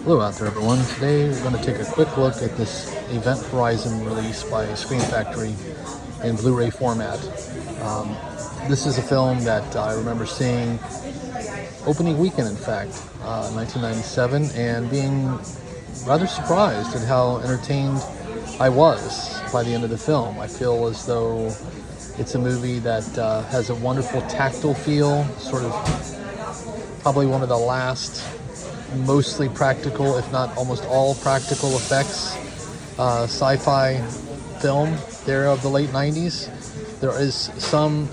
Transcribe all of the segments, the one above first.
Hello out there, everyone. Today we're going to take a quick look at this Event Horizon release by Screen Factory in Blu-ray format. This is a film that I remember seeing opening weekend, in fact, 1997, and being rather surprised at how entertained I was by the end of the film. I feel as though it's a movie that has a wonderful tactile feel, sort of probably one of the last mostly practical, if not almost all practical effects sci-fi film there of the late 90s. There is some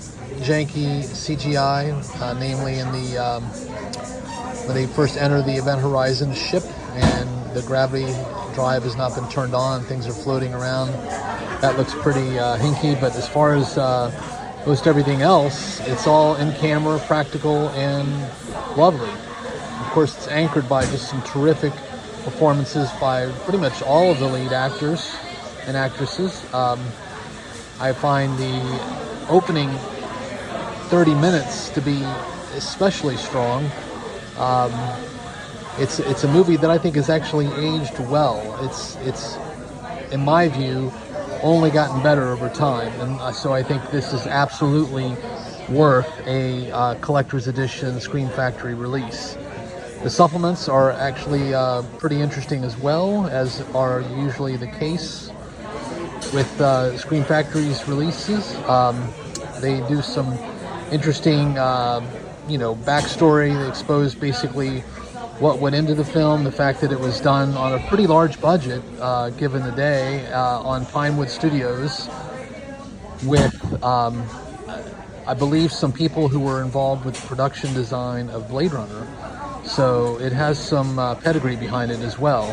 janky CGI, namely in the when they first enter the Event Horizon ship and the gravity drive has not been turned on, things are floating around. That looks pretty hinky, but as far as most everything else, it's all in camera, practical, and lovely. Of course, it's anchored by just some terrific performances by pretty much all of the lead actors and actresses. I find the opening 30 minutes to be especially strong. It's a movie that I think has actually aged well. It's in my view only gotten better over time, and so I think this is absolutely worth a collector's edition Screen Factory release. The supplements are actually pretty interesting, as well, as are usually the case with Screen Factory's releases. They do some interesting, backstory. They expose basically what went into the film, the fact that it was done on a pretty large budget, given the day, on Pinewood Studios, with, I believe, some people who were involved with the production design of Blade Runner. So it has some pedigree behind it as well.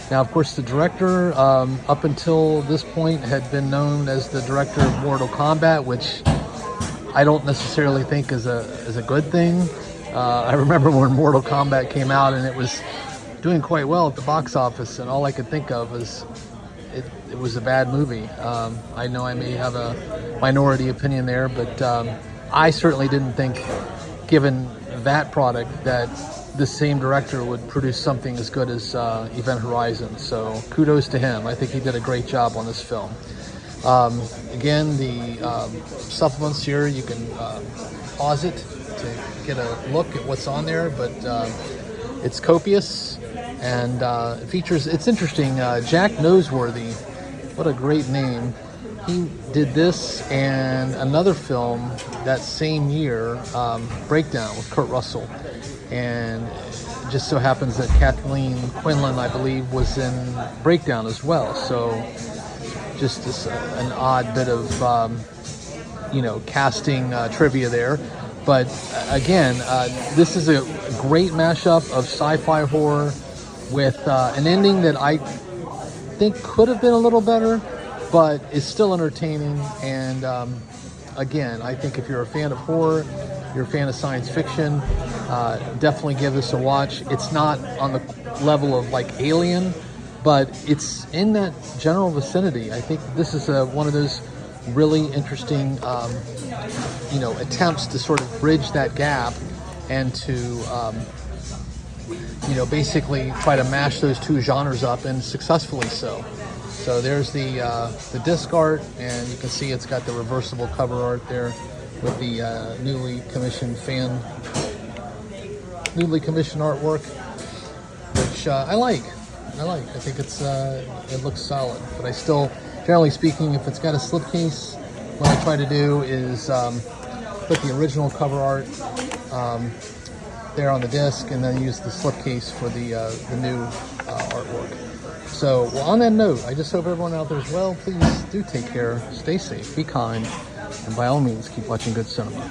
Now, of course, the director, up until this point, had been known as the director of Mortal Kombat, which I don't necessarily think is a good thing. I remember when Mortal Kombat came out and it was doing quite well at the box office, and all I could think of was it was a bad movie. I know I may have a minority opinion there, but I certainly didn't think, given that product, that the same director would produce something as good as Event Horizon. So kudos to him. I think he did a great job on this film. Again, the supplements here, you can pause it to get a look at what's on there, but it's copious, and it features, it's interesting, Jack Noseworthy, what a great name. He did this and another film that same year, Breakdown, with Kurt Russell. And it just so happens that Kathleen Quinlan, I believe, was in Breakdown as well. So just an odd bit of, casting trivia there. But again, this is a great mashup of sci-fi horror with an ending that I think could have been a little better, but is still entertaining. And again, I think if you're a fan of horror, you're a fan of science fiction, definitely give this a watch. It's not on the level of like Alien, but it's in that general vicinity. I think this is one of those really interesting attempts to sort of bridge that gap and to basically try to mash those two genres up, and successfully so. So there's the disc art, and you can see it's got the reversible cover art there with the newly commissioned artwork, which I like. I think it looks solid, but I still, generally speaking, if it's got a slipcase, what I try to do is put the original cover art there on the disc, and then use the slipcase for the new artwork. So, well, on that note, I just hope everyone out there as well, please do take care, stay safe, be kind, and by all means, keep watching good cinema.